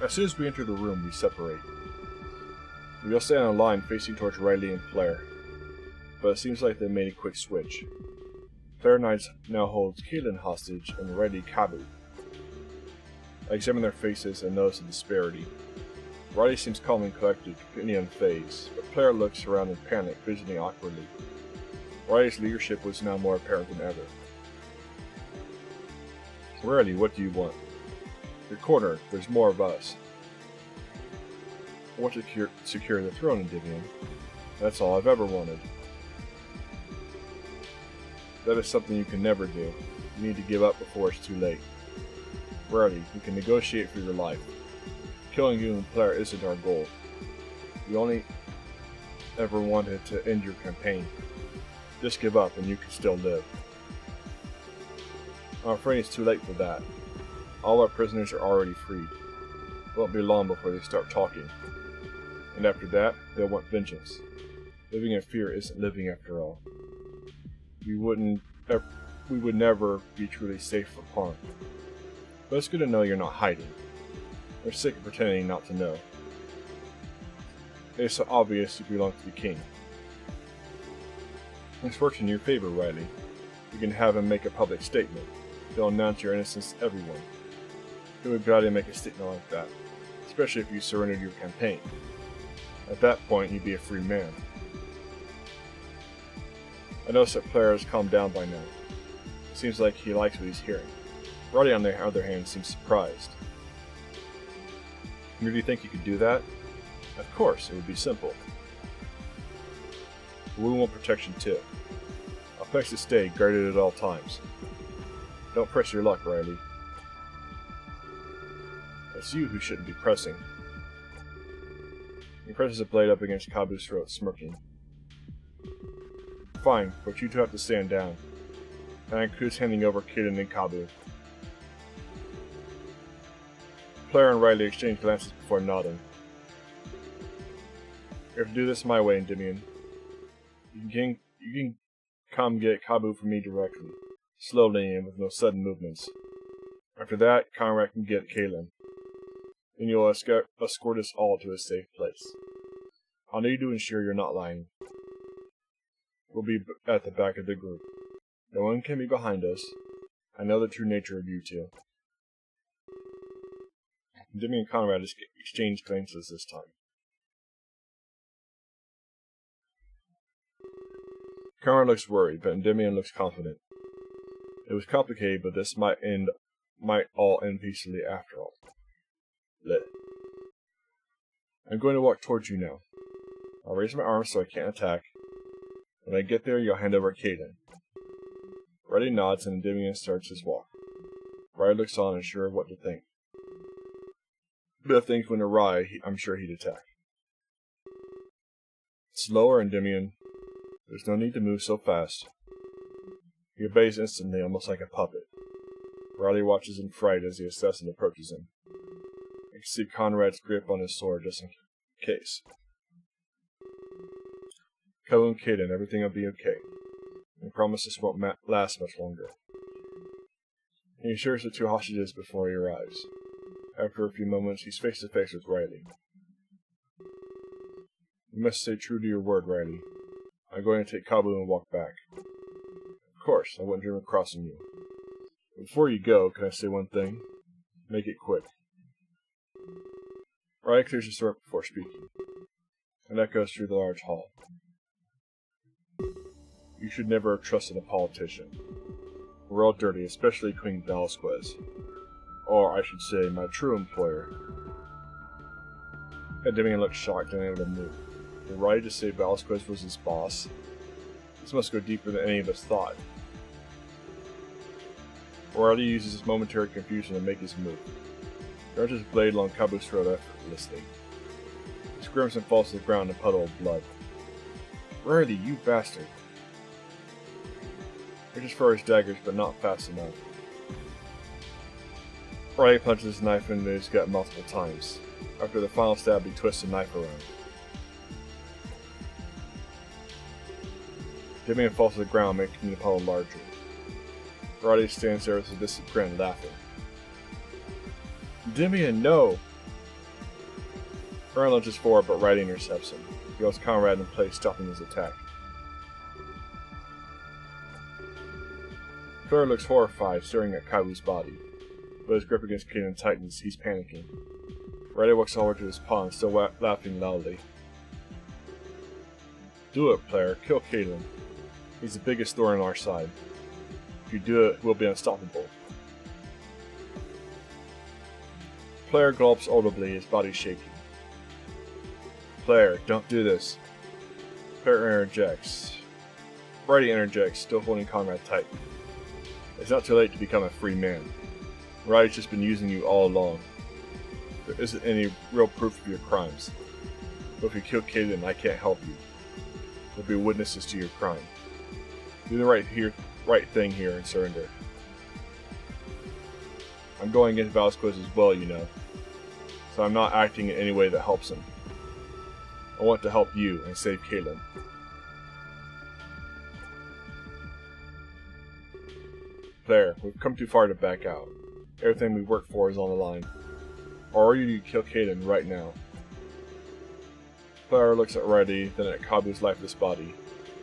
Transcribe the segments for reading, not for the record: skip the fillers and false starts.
As soon as we enter the room, we separate. We all stand in a line facing towards Riley and Claire, but it seems like they made a quick switch. Claire now holds Caitlin hostage and Riley Kabu. I examine their faces and notice a disparity. Riley seems calm and collected, completely unfazed, but Claire looks around in panic, fidgeting awkwardly. Riley's leadership was now more apparent than ever. Riley, what do you want? You're cornered. There's more of us. I want to secure the throne, Endymion. That's all I've ever wanted. That is something you can never do. You need to give up before it's too late. Riley, we can negotiate for your life. Killing you and Claire isn't our goal. We only ever wanted to end your campaign. Just give up and you can still live. I'm afraid it's too late for that. All our prisoners are already freed. It won't be long before they start talking. And after that, they'll want vengeance. Living in fear isn't living after all. We would never be truly safe from harm. But it's good to know you're not hiding. We're sick of pretending not to know. It is so obvious you belong to the king. This works in your favor, Riley. You can have him make a public statement. He'll announce your innocence to everyone. He would gladly make a statement like that, especially if you surrendered your campaign. At that point, you'd be a free man. I notice that Claire has calmed down by now. It seems like he likes what he's hearing. Riley, on the other hand, seems surprised. You really think you could do that? Of course, it would be simple. But we want protection too. A place to stay, guarded at all times. Don't press your luck, Riley. It's you who shouldn't be pressing. He presses a blade up against Kabu's throat, smirking. Fine, but you two have to stand down. That includes handing over Caitlin and Kabu. Claire and Riley exchange glances before nodding. You have to do this my way, Endymion. You can come get Kabu from me directly, slowly and with no sudden movements. After that, Conrad can get Caitlin. Then you'll escort us all to a safe place. I'll need to ensure you're not lying. We'll be at the back of the group. No one can be behind us. I know the true nature of you two. Endymion and Conrad exchange glances this time. Conrad looks worried, but Endymion looks confident. It was complicated, but this might all end peacefully after all. I'm going to walk towards you now. I'll raise my arms so I can't attack. When I get there, you'll hand over Caitlin. Riley nods and Endymion starts his walk. Riley looks on, unsure of what to think. But if things went awry, I'm sure he'd attack. Slower, Endymion. There's no need to move so fast. He obeys instantly, almost like a puppet. Riley watches in fright as the assassin approaches him. I can see Conrad's grip on his sword just in case. Kabu and Caitlin, everything will be okay. I promise this won't last much longer. He assures the two hostages before he arrives. After a few moments, he's face to face with Riley. You must stay true to your word, Riley. I'm going to take Kabu and walk back. Of course, I wouldn't dream of crossing you. Before you go, can I say one thing? Make it quick. Riley clears his throat before speaking, and echoes through the large hall. You should never have trusted a politician. We're all dirty, especially Queen Velasquez. Or, I should say, my true employer. Endymion looked shocked and unable to move. Did Riley just say Velasquez was his boss? This must go deeper than any of us thought. Riley uses his momentary confusion to make his move. He runs his blade along Kabu's throat effortlessly. He squirms and falls to the ground in a puddle of blood. Riley, you bastard! Reaches for his daggers, but not fast enough. Riley punches his knife into his gut multiple times. After the final stab, he twists the knife around. Endymion falls to the ground, making the puddle larger. Riley stands there with a distant grin, laughing. Endymion, no! Aaron lunges forward, but Riley intercepts him. He holds Conrad in place, stopping his attack. Claire looks horrified, staring at Kaibu's body, but his grip against Kaden tightens. He's panicking. Riley walks over to his pawn, still laughing loudly. Do it, player. Kill Kaden. He's the biggest thorn on our side. If you do it, we'll be unstoppable. Player gulps audibly, his body shaking. Player, don't do this. Player interjects. Riley interjects, still holding Conrad tight. It's not too late to become a free man. Riley's just been using you all along. There isn't any real proof of your crimes. But if you kill Kaden, I can't help you. We'll be witnesses to your crime. Do the right thing here and surrender. I'm going against Velasquez as well, you know. So I'm not acting in any way that helps him. I want to help you and save Kaden. Player, we've come too far to back out. Everything we've worked for is on the line. Or are you to kill Kaden right now? Player looks at Riley, then at Kabu's lifeless body.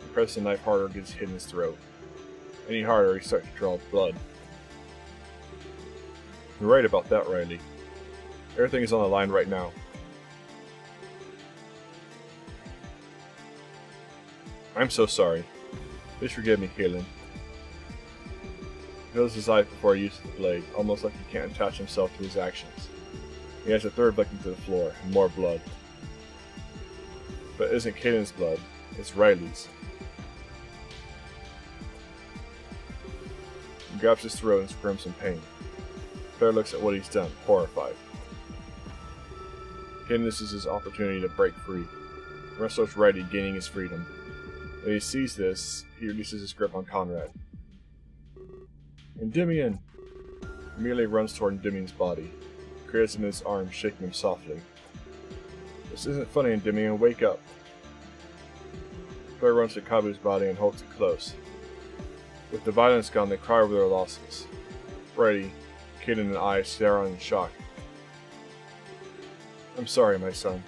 He presses the knife harder against his throat. Any harder, he starts to draw blood. You're right about that, Riley. Everything is on the line right now. I'm so sorry. Please forgive me, Kaden. He closes his eyes before he uses the blade, almost like he can't attach himself to his actions. He has a third victim to the floor, and more blood. But it isn't Kaden's blood, it's Riley's. He grabs his throat and screams in pain. Claire looks at what he's done, horrified. Kaden misses his opportunity to break free. The rest starts Riley gaining his freedom. When he sees this, he releases his grip on Conrad. Endymion! He immediately runs toward Endymion's body. He creates him in his arms, shaking him softly. This isn't funny, Endymion, wake up. Claire runs to Kabu's body and holds it close. With the violence gone, they cry over their losses. Riley, Kaden, and I stare on in shock. I'm sorry, my son.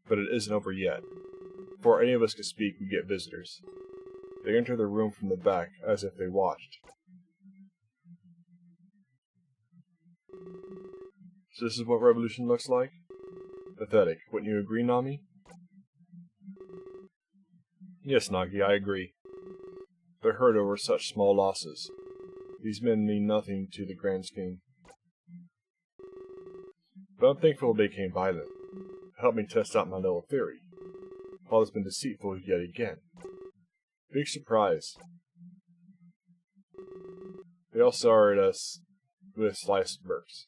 But it isn't over yet. Before any of us can speak, we get visitors. They enter the room from the back, as if they watched. So this is what revolution looks like? Pathetic. Wouldn't you agree, Nami? Yes, Nagi, I agree. They're hurt over such small losses. These men mean nothing to the grand scheme. But I'm thankful they became violent. It helped me test out my little theory. Paul has been deceitful yet again. Big surprise. They all stare at us with sliced bursts.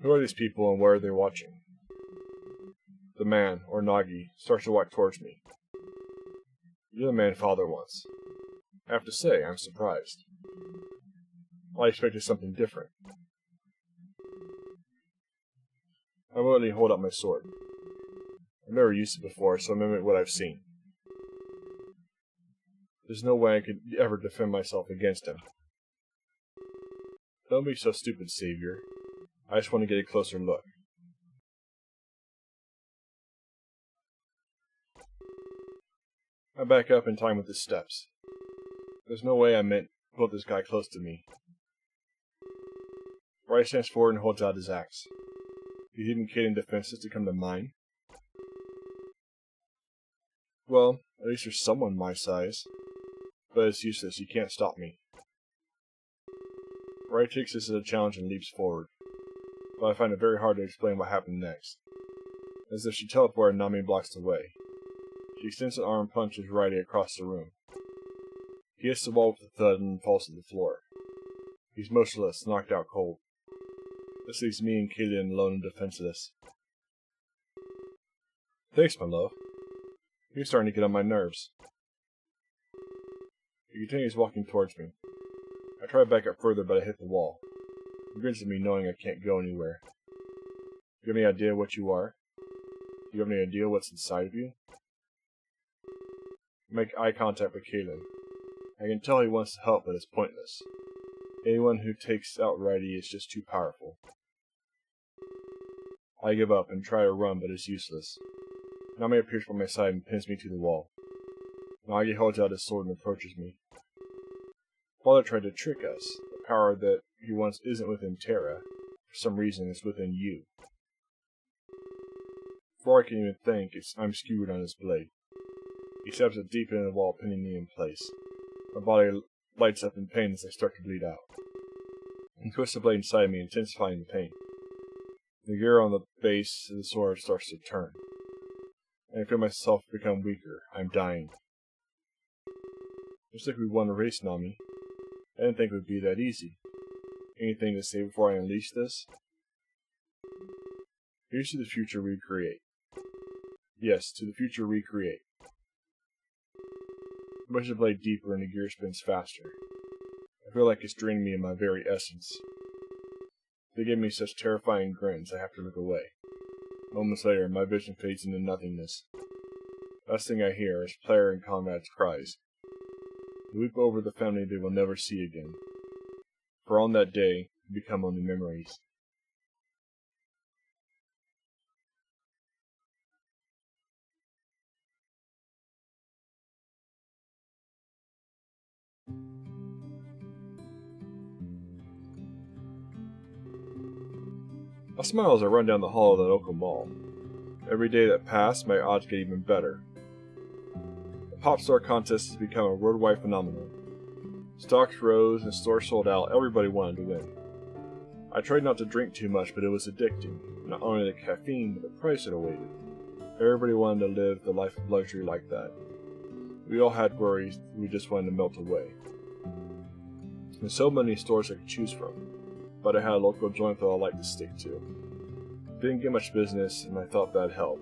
Who are these people and where are they watching? The man, or Nagi, starts to walk towards me. You're the man Father wants. I have to say, I'm surprised. I expected something different. I immediately hold up my sword. I've never used it before, so I mimic what I've seen. There's no way I could ever defend myself against him. Don't be so stupid, Savior. I just want to get a closer look. I back up in time with his steps. There's no way I meant to put this guy close to me. Riley stands forward and holds out his axe. You didn't Kaden defenses to come to mine? Well, at least there's someone my size. But it's useless, you can't stop me. Riley takes this as a challenge and leaps forward. But I find it very hard to explain what happened next. As if she teleported, Nami blocks the way. She extends an arm and punches Riley across the room. He hits the wall with a thud and falls to the floor. He's motionless, knocked out cold. This leaves me and Kaden alone and defenseless. Thanks, my love. You're starting to get on my nerves. He continues walking towards me. I try to back up further, but I hit the wall. He grins at me, knowing I can't go anywhere. Do you have any idea what you are? Do you have any idea what's inside of you? I make eye contact with Kaden. I can tell he wants to help, but it's pointless. Anyone who takes out Righty is just too powerful. I give up and try to run, but it's useless. Nami appears by my side and pins me to the wall. Nagi holds out his sword and approaches me. Father tried to trick us. The power that he wants isn't within Terra. For some reason, it's within you. Before I can even think, I'm skewered on his blade. He stabs it deep into the wall, pinning me in place. My body lights up in pain as I start to bleed out. He twists the blade inside me, intensifying the pain. The gear on the base of the sword starts to turn. I feel myself become weaker. I'm dying. Looks like we won a race, Nami. I didn't think it would be that easy. Anything to say before I unleash this? Here's to the future we create. Yes, to the future we create. I push the blade deeper and the gear spins faster. I feel like it's draining me of my very essence. They give me such terrifying grins, I have to look away. Moments later, my vision fades into nothingness. Last thing I hear is player and comrade's cries. They weep over the family they will never see again. For on that day, we become only memories. I smile as I run down the hall of the local mall. Every day that passed, my odds get even better. The Pop Star contest has become a worldwide phenomenon. Stocks rose and stores sold out, everybody wanted to win. I tried not to drink too much, but it was addicting. Not only the caffeine, but the price it awaited. Everybody wanted to live the life of luxury like that. We all had worries, we just wanted to melt away. There's so many stores I could choose from, but I had a local joint that I liked to stick to. Didn't get much business, and I thought that'd help.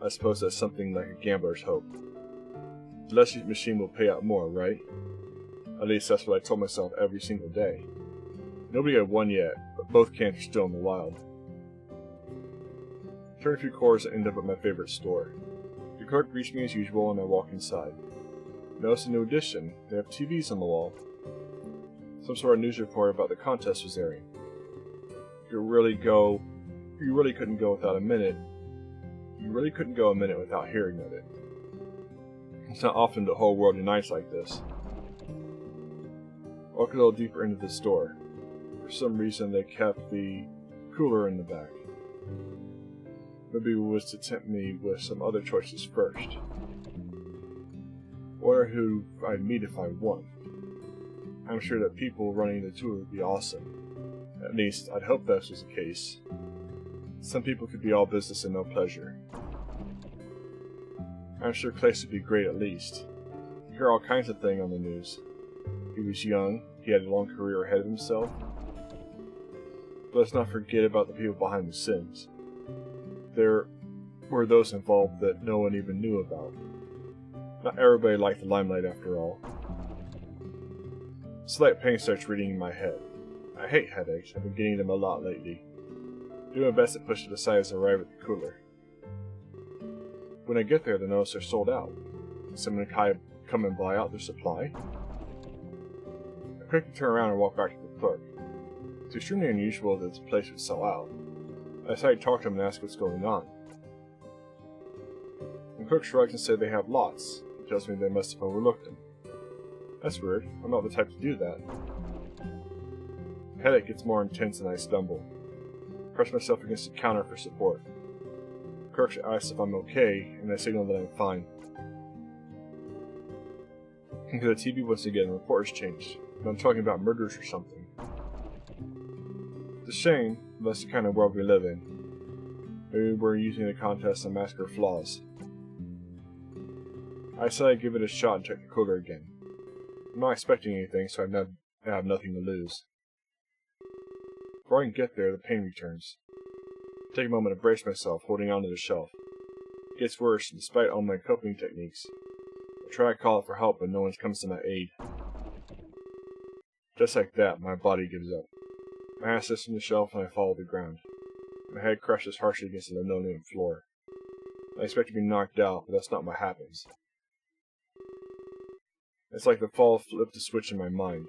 I suppose that's something like a gambler's hope. The less machine will pay out more, right? At least that's what I told myself every single day. Nobody had won yet, but both cans are still in the wild. Turn a few corners and end up at my favorite store. The clerk greets me as usual and I walk inside. Notice a new addition. They have TVs on the wall. Some sort of news report about the contest was airing. You really couldn't go without a minute. You really couldn't go a minute without hearing of it. It's not often the whole world unites like this. Walk a little deeper into the store. For some reason they kept the cooler in the back. Maybe it was to tempt me with some other choices first. Wonder who I'd meet if I won. I'm sure that people running the tour would be awesome. At least, I'd hope that was the case. Some people could be all business and no pleasure. I'm sure Clace would be great at least. You hear all kinds of things on the news. He was young, he had a long career ahead of himself. But let's not forget about the people behind the scenes. There were those involved that no one even knew about. Not everybody liked the limelight after all. Slight pain starts reading in my head. I hate headaches, I've been getting them a lot lately. Do my best to push it aside as I arrive at the cooler. When I get there, the notice they're sold out. Someone come and buy out their supply? I quickly turn around and walk back to the clerk. It's extremely unusual that this place would sell out. I decide to talk to him and ask what's going on. The clerk shrugs and says they have lots. He tells me they must have overlooked them. That's weird. I'm not the type to do that. The headache gets more intense and I stumble. I press myself against the counter for support. The clerk asks if I'm okay, and I signal that I'm fine. I go to the TV once again, and the report has changed. But I'm talking about murders or something. It's a shame, but that's the kind of world we live in. Maybe we're using the contest to mask our flaws. I decided to give it a shot and check the cooler again. I'm not expecting anything, so I have nothing to lose. Before I can get there, the pain returns. I take a moment to brace myself, holding onto the shelf. It gets worse, despite all my coping techniques. I try to call out for help, but no one comes to my aid. Just like that, my body gives up. My hand slips from the shelf and I fall to the ground. My head crashes harshly against the linoleum floor. I expect to be knocked out, but that's not what happens. It's like the fall flipped a switch in my mind.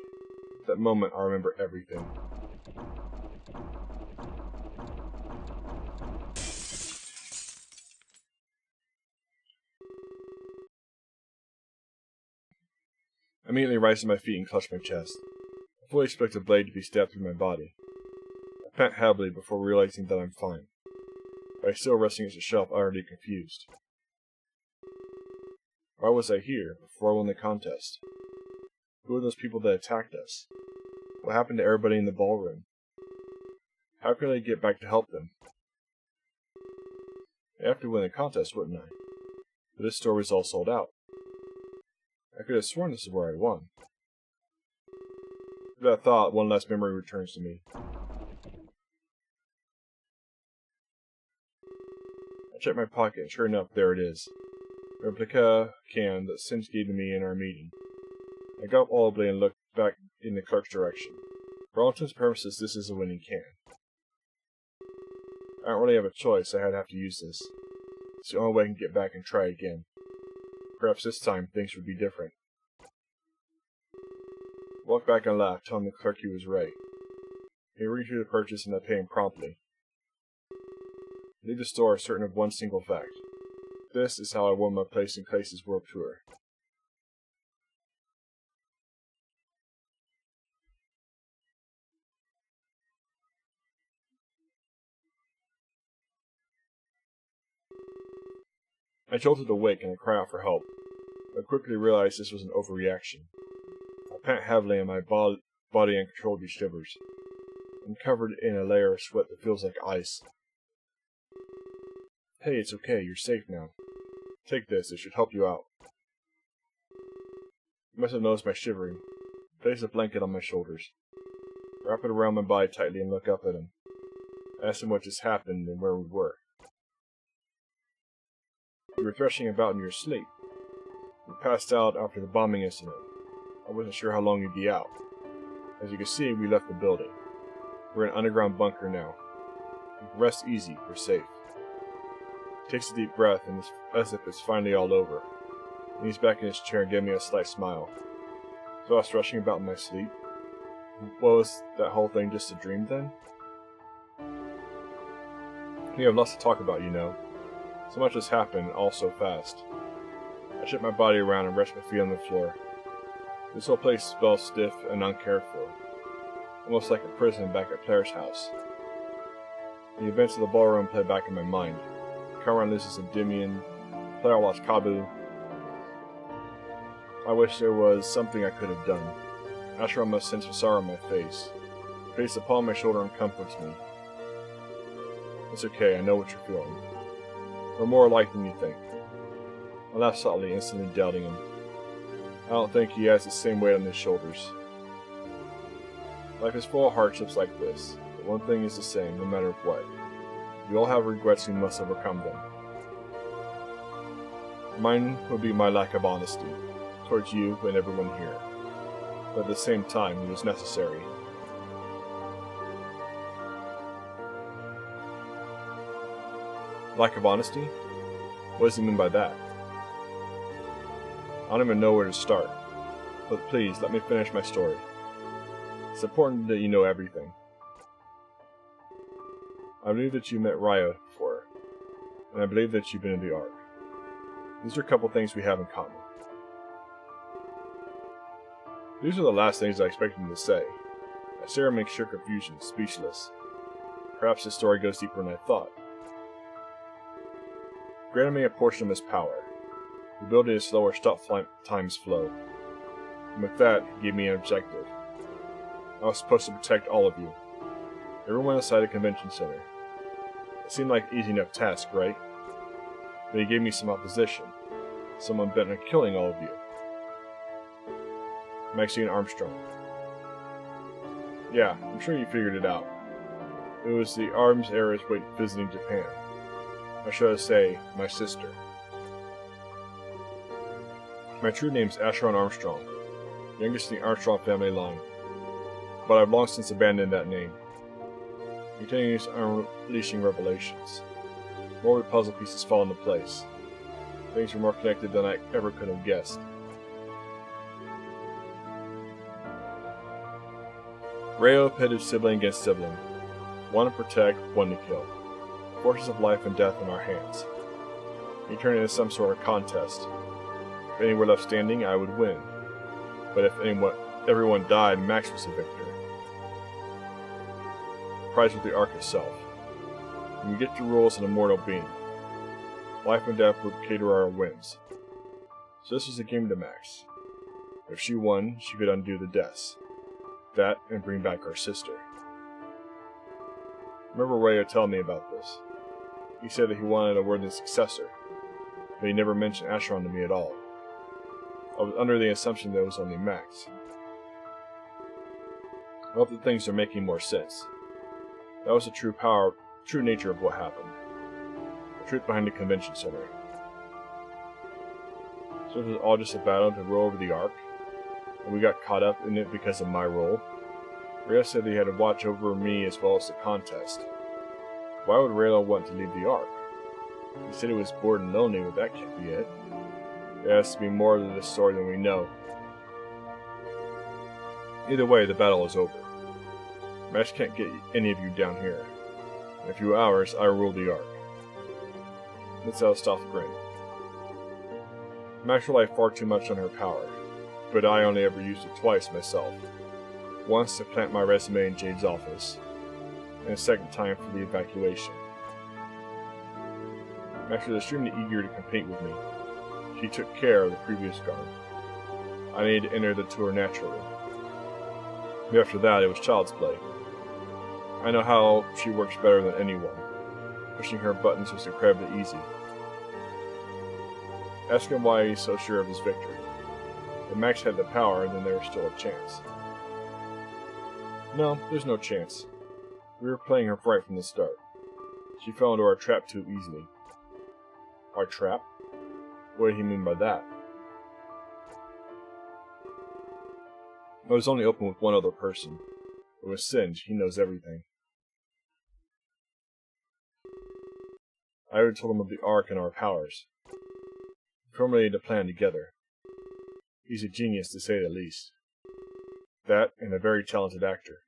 At that moment, I remember everything. I immediately rise to my feet and clutch my chest. I fully expect a blade to be stabbed through my body. I pant heavily before realizing that I'm fine, but I'm still resting against a shelf, utterly confused. Why was I here before I won the contest? Who were those people that attacked us? What happened to everybody in the ballroom? How could I get back to help them? I have to win the contest, wouldn't I? But this store was all sold out. I could have sworn this is where I won. With that thought, one last memory returns to me. I check my pocket, and sure enough, there it is. A replica can that Sims gave to me in our meeting. I got up audibly and looked back in the clerk's direction. For all intents and purposes, this is a winning can. I don't really have a choice, I'd have to use this. It's the only way I can get back and try again. Perhaps this time, things would be different. I walked back and laughed, telling the clerk he was right. He agreed to the purchase and I paid him promptly. I leave the store certain of one single fact. This is how I won my place in Clay's World Tour. I jolted awake and I cried out for help. I quickly realized this was an overreaction. I pant heavily and my body uncontrollably shivers. I'm covered in a layer of sweat that feels like ice. Hey, it's okay, you're safe now. Take this, it should help you out. He must have noticed my shivering. I place a blanket on my shoulders. Wrap it around my body tightly and look up at him. I asked him what just happened and where we were. You were thrashing about in your sleep. You passed out after the bombing incident. I wasn't sure how long you'd be out. As you can see, we left the building. We're in an underground bunker now. You can rest easy, we're safe. He takes a deep breath and as if it's finally all over. He leans back in his chair and gave me a slight smile. So I was thrashing about in my sleep? What, was that whole thing just a dream then? We have lots to talk about, you know. So much has happened, all so fast. I shift my body around and rest my feet on the floor. This whole place smells stiff and uncared for. Almost like a prison back at Claire's house. The events of the ballroom play back in my mind. Cameron loses Endymion. Claire lost Kabu. I wish there was something I could have done. Asheron must sense the sorrow on my face. He placed the palm on my shoulder and comforts me. It's okay, I know what you're feeling. We're more alike than you think. I laughed softly, instantly doubting him. I don't think he has the same weight on his shoulders. Life is full of hardships like this, but one thing is the same, no matter what. We all have regrets and we must overcome them. Mine would be my lack of honesty, towards you and everyone here. But at the same time, it was necessary. Lack of honesty? What does he mean by that? I don't even know where to start. But please, let me finish my story. It's important that you know everything. I believe that you met Raya before, and I believe that you've been in the Ark. These are a couple things we have in common. These are the last things I expected him to say. I stare at him in sheer confusion, speechless. Perhaps this story goes deeper than I thought. Granted me a portion of his power. The ability to slow or stop time's flow. And with that, he gave me an objective. I was supposed to protect all of you. Everyone inside the convention center. It seemed like an easy enough task, right? But he gave me some opposition. Someone bent on killing all of you. Maxine Armstrong. Yeah, I'm sure you figured it out. It was the Arms Heiress visiting Japan. Or should I say, my sister. My true name's Asheron Armstrong, youngest in the Armstrong family line. But I've long since abandoned that name. Continues unleashing revelations. More puzzle pieces fall into place. Things are more connected than I ever could have guessed. Rayo pitted sibling against sibling. One to protect, one to kill. Forces of life and death in our hands. He turned into some sort of contest. If any were left standing, I would win. But if everyone died, Max was the victor. The prize was the Ark itself. And you get to rule as an immortal being. Life and death would cater our wins. So this was a game to Max. If she won, she could undo the deaths. That, and bring back our sister. I remember Rayo telling me about this. He said that he wanted a worthy successor, but he never mentioned Acheron to me at all. I was under the assumption that it was only Max. I hope that things are making more sense. That was the true nature of what happened. The truth behind the convention center. So it was all just a battle to roll over the Ark, and we got caught up in it because of my role. Rayo said that he had to watch over me as well as the contest. Why would Rayo want to leave the Ark? He said he was bored and lonely, but that can't be it. There has to be more to this story than we know. Either way, the battle is over. Max can't get any of you down here. In a few hours, I rule the Ark. Let's have a soft grin. Max relied far too much on her power, but I only ever used it twice myself. Once to plant my resume in Jade's office, and a second time for the evacuation. Max was extremely eager to compete with me. She took care of the previous guard. I needed to enter the tour naturally. After that, it was child's play. I know how she works better than anyone. Pushing her buttons was incredibly easy. Ask him why he's so sure of his victory. If Max had the power, then there was still a chance. No, there's no chance. We were playing her right from the start. She fell into our trap too easily. Our trap? What did he mean by that? I was only open with one other person. It was Singe. He knows everything. I already told him of the Ark and our powers. We formulated a plan together. He's a genius, to say the least. That, and a very talented actor.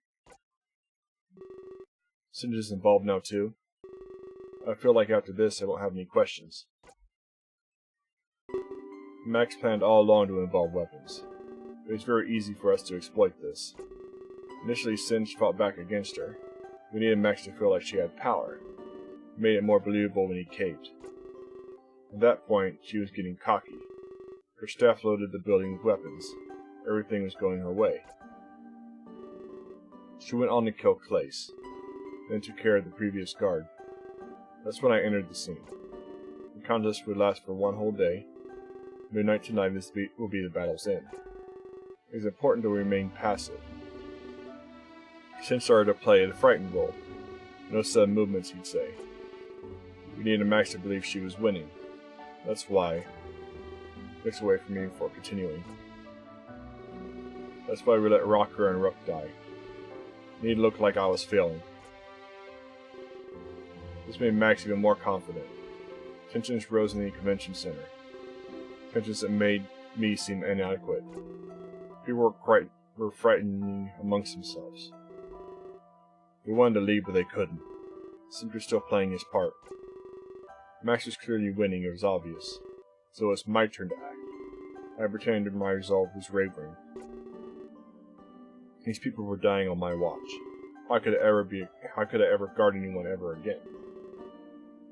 Singe is involved now, too. I feel like after this I won't have any questions. Max planned all along to involve weapons. It was very easy for us to exploit this. Initially, Singe fought back against her. We needed Max to feel like she had power. It made it more believable when he caved. At that point, she was getting cocky. Her staff loaded the building with weapons. Everything was going her way. She went on to kill Clace, then took care of the previous guard. That's when I entered the scene. The contest would last for one whole day. Midnight tonight will be the battle's end. It is important to remain passive. Singe started to play the frightened role. No sudden movements, he'd say. We needed Max to believe she was winning. That's why. Looks away from me before continuing. That's why we let Rocker and Rook die. It made it look like I was failing. This made Max even more confident. Tensions rose in the convention center. Tensions that made me seem inadequate. People were frightening amongst themselves. They wanted to leave, but they couldn't. Singe was still playing his part. Max was clearly winning, it was obvious. So it was my turn to act. I pretended my resolve was wavering. These people were dying on my watch. How could I ever guard anyone ever again?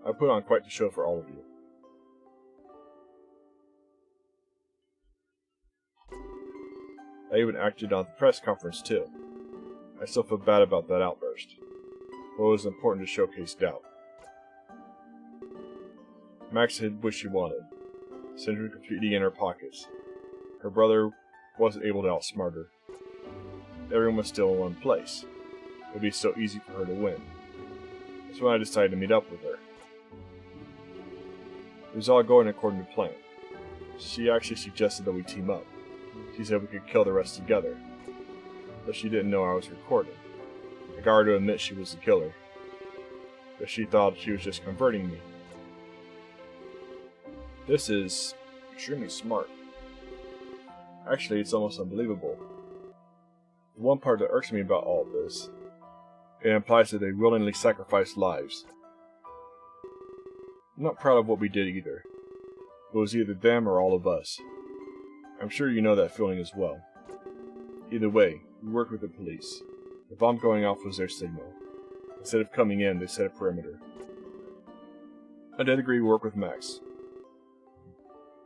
I put on quite the show for all of you. I even acted on the press conference too. I still feel bad about that outburst, but it was important to showcase doubt. Max had what she wanted. Singe was completely in her pockets. Her brother wasn't able to outsmart her. Everyone was still in one place. It would be so easy for her to win. That's when I decided to meet up with her. It was all going according to plan. She actually suggested that we team up. She said we could kill the rest together. But she didn't know I was recording. I got her to admit she was the killer. But she thought she was just converting me. This is extremely smart. Actually, it's almost unbelievable. The one part that irks me about all of this, it implies that they willingly sacrificed lives. I'm not proud of what we did either. It was either them or all of us. I'm sure you know that feeling as well. Either way, we worked with the police. The bomb going off was their signal. Instead of coming in, they set a perimeter. I did agree to work with Max.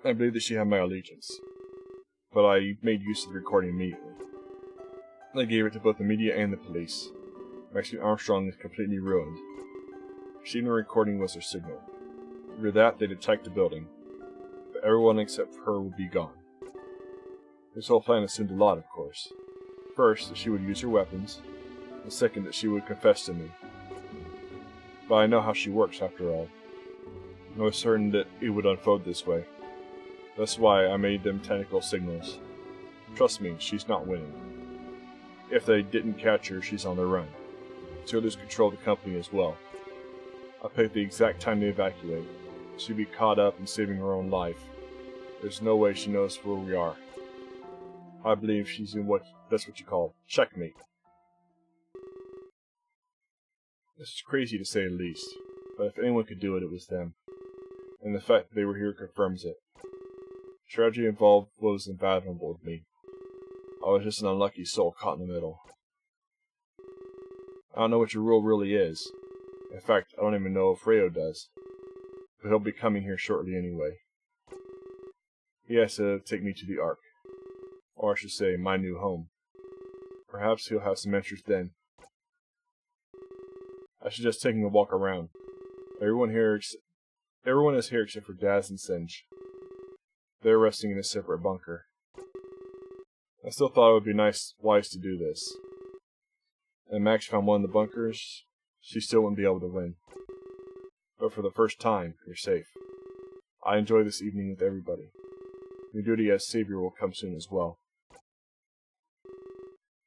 I believe that she had my allegiance, but I made use of the recording immediately. I gave it to both the media and the police. Maxine Armstrong is completely ruined. She knew the recording was her signal. After that, they'd attack the building, but everyone except her would be gone. This whole plan assumed a lot, of course. First, that she would use her weapons, and second, that she would confess to me. But I know how she works, after all. I was certain that it would unfold this way. That's why I made them technical signals. Trust me, she's not winning. If they didn't catch her, she's on the run. She'll lose control of the company as well. I picked the exact time to evacuate. She'd be caught up in saving her own life. There's no way she knows where we are. I believe she's in that's what you call checkmate. This is crazy to say the least, but if anyone could do it, it was them. And the fact that they were here confirms it. The tragedy involved was unfathomable to me. I was just an unlucky soul caught in the middle. I don't know what your rule really is. In fact, I don't even know if Rayo does. But he'll be coming here shortly anyway. He has to take me to the Ark. Or I should say, my new home. Perhaps he'll have some interest then. I suggest taking a walk around. Everyone is here except for Daz and Singe. They're resting in a separate bunker. I still thought it would be wise to do this. And Max found one of the bunkers, she still wouldn't be able to win. But for the first time, you're safe. I enjoy this evening with everybody. Your duty as savior will come soon as well.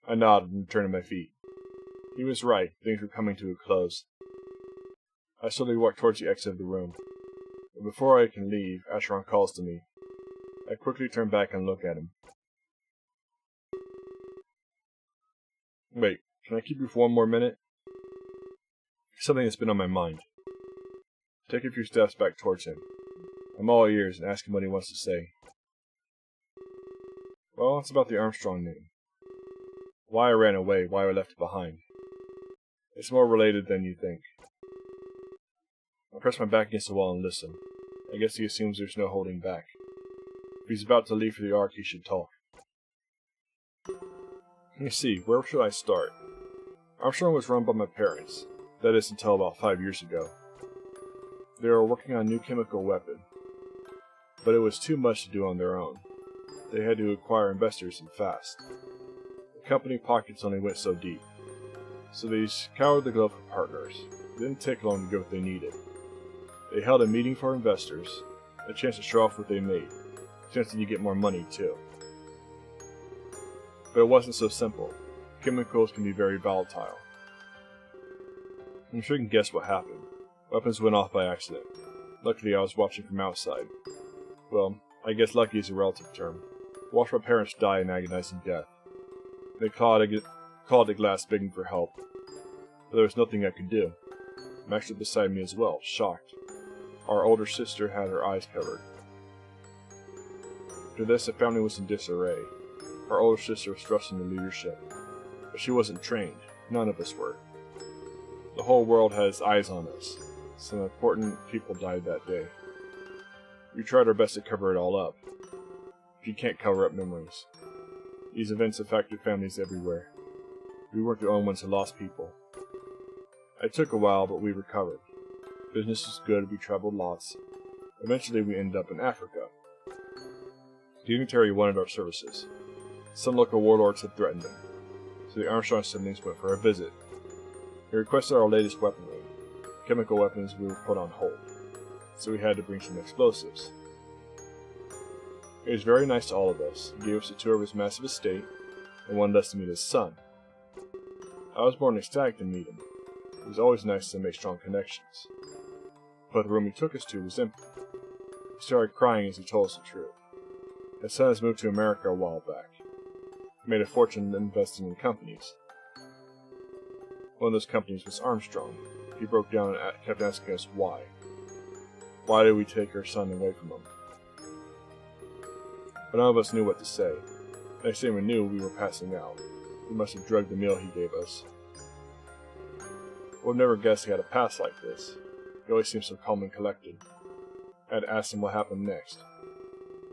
I nodded and turned to my feet. He was right, things were coming to a close. I slowly walked towards the exit of the room. But before I can leave, Acheron calls to me. I quickly turn back and look at him. Wait, can I keep you for one more minute? Something that's been on my mind. Take a few steps back towards him. I'm all ears and ask him what he wants to say. Well, it's about the Armstrong name. Why I ran away, why I left it behind. It's more related than you think. I press my back against the wall and listen. I guess he assumes there's no holding back. If he's about to leave for the Ark, he should talk. Let me see, where should I start? Armstrong was run by my parents. That is until about 5 years ago. They were working on a new chemical weapon. But it was too much to do on their own. They had to acquire investors and fast. The company pockets only went so deep. So they scoured the globe for partners. It didn't take long to get what they needed. They held a meeting for investors, a chance to show off what they made, a chance that you get more money too. But it wasn't so simple. Chemicals can be very volatile. I'm sure you can guess what happened. Weapons went off by accident. Luckily, I was watching from outside. Well, I guess lucky is a relative term. I watched my parents die in agonizing death. They called the glass begging for help. But there was nothing I could do. Max was beside me as well, shocked. Our older sister had her eyes covered. After this, the family was in disarray. Our older sister was thrust into leadership. But she wasn't trained. None of us were. The whole world has eyes on us. Some important people died that day. We tried our best to cover it all up. But you can't cover up memories. These events affected families everywhere. We weren't the only ones who lost people. It took a while, but we recovered. Business was good, we traveled lots. Eventually we ended up in Africa. The dignitary wanted our services. Some local warlords had threatened them, so the Armstrong siblings went for a visit. They requested our latest weaponry. Chemical weapons we were put on hold, so we had to bring some explosives. He was very nice to all of us. He gave us a tour of his massive estate, and wanted us to meet his son. I was more than ecstatic to meet him. It was always nice to make strong connections. But the room he took us to was empty. He started crying as he told us the truth. His son has moved to America a while back. made a fortune investing in companies. One of those companies was Armstrong. He broke down and kept asking us why. Why did we take our son away from him? But none of us knew what to say. Next thing we knew, we were passing out. He must have drugged the meal he gave us. We've never guessed he had a past like this. He always seemed so calm and collected. I had asked him what happened next,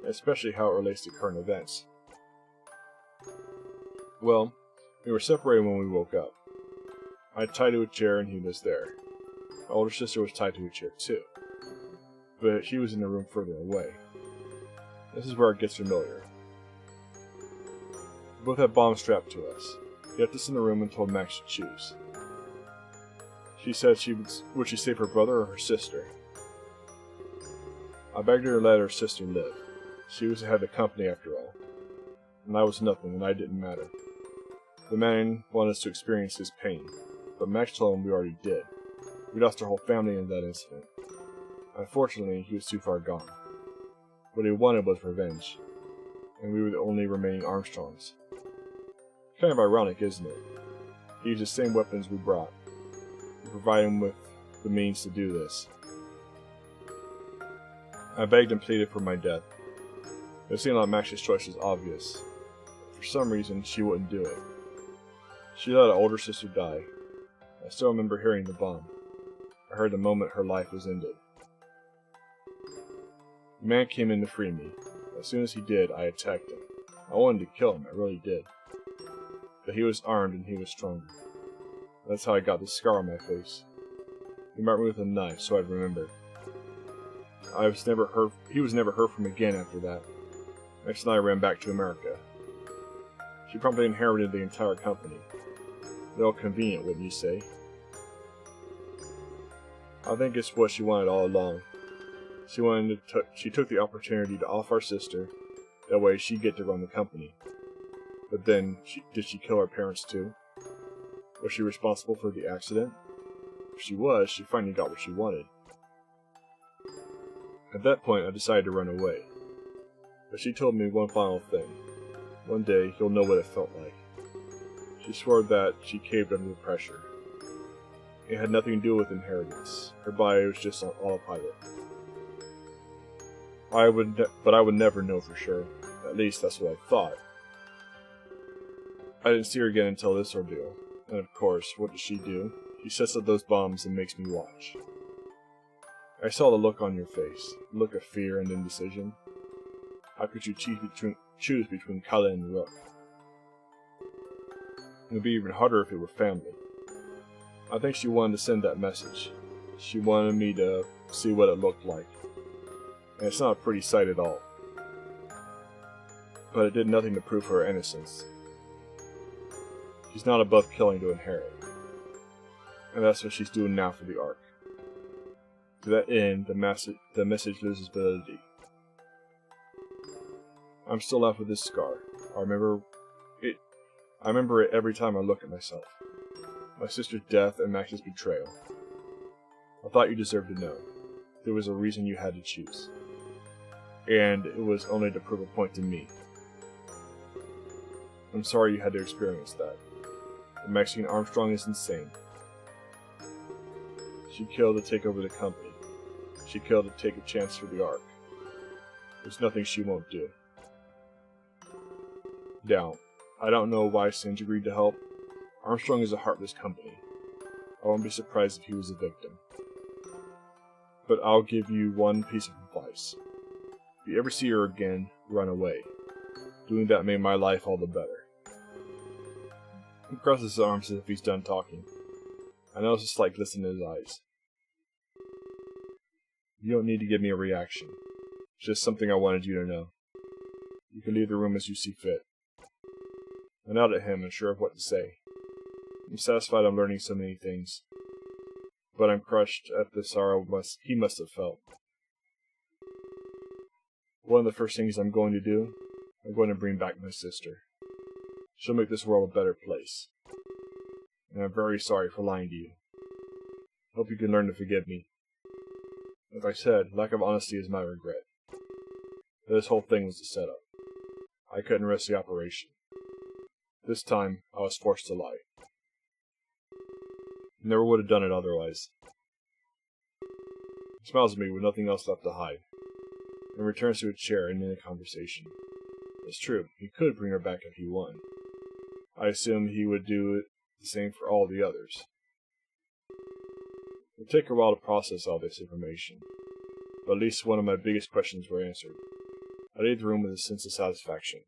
especially how it relates to current events. Well, we were separated when we woke up. I had tied to a chair and he was there. My older sister was tied to a chair too, but she was in a room further away. This is where it gets familiar. We both had bombs strapped to us. He left us in the room and told Max to choose. She said would she save her brother or her sister? I begged her to let her sister live. She was the head of the company after all. And I was nothing, and I didn't matter. The man wanted us to experience his pain, but Max told him we already did. We lost our whole family in that incident. Unfortunately, he was too far gone. What he wanted was revenge, and we were the only remaining Armstrongs. Kind of ironic, isn't it? He used the same weapons we brought. We provided him with the means to do this. I begged and pleaded for my death. It seemed like Max's choice was obvious. For some reason, she wouldn't do it. She let an older sister die. I still remember hearing the bomb. I heard the moment her life was ended. The man came in to free me. As soon as he did, I attacked him. I wanted to kill him, I really did. But he was armed and he was stronger. That's how I got this scar on my face. He marked me with a knife, so I'd remember. He was never heard from again after that. Next night I ran back to America. She promptly inherited the entire company. Real convenient, wouldn't you say? I think it's what she wanted all along. She took the opportunity to off our sister. That way she'd get to run the company. But then, did she kill her parents too? Was she responsible for the accident? If she was, she finally got what she wanted. At that point, I decided to run away. But she told me one final thing. One day, you'll know what it felt like. She swore that she caved under the pressure. It had nothing to do with inheritance. Her body was just on autopilot. But I would never know for sure. At least that's what I thought. I didn't see her again until this ordeal. And of course, what does she do? She sets up those bombs and makes me watch. I saw the look on your face. The look of fear and indecision. How could you choose between Kala and Rook? It would be even harder if it were family. I think she wanted to send that message. She wanted me to see what it looked like. And it's not a pretty sight at all. But it did nothing to prove her innocence. She's not above killing to inherit. And that's what she's doing now for the Ark. To that end, the message loses validity. I'm still left with this scar. I remember it every time I look at myself. My sister's death and Max's betrayal. I thought you deserved to know. There was a reason you had to choose. And it was only to prove a point to me. I'm sorry you had to experience that. The Mexican Armstrong is insane. She killed to take over the company. She killed to take a chance for the Ark. There's nothing she won't do. Now, I don't know why Singe agreed to help. Armstrong is a heartless company. I won't be surprised if he was a victim. But I'll give you one piece of advice. If you ever see her again, run away. Doing that made my life all the better. He crosses his arms as if he's done talking. I notice a slight glisten in his eyes. You don't need to give me a reaction. It's just something I wanted you to know. You can leave the room as you see fit. I nod at him, unsure of what to say. I'm satisfied I'm learning so many things. But I'm crushed at the sorrow he must have felt. One of the first things I'm going to do, I'm going to bring back my sister. She'll make this world a better place. And I'm very sorry for lying to you. Hope you can learn to forgive me. As I said, lack of honesty is my regret. This whole thing was a setup. I couldn't risk the operation. This time, I was forced to lie. Never would have done it otherwise. He smiles at me with nothing else left to hide, and returns to a chair and in a conversation. It's true, he could bring her back if he won. I assumed he would do the same for all the others. It would take a while to process all this information, but at least one of my biggest questions were answered. I leave the room with a sense of satisfaction.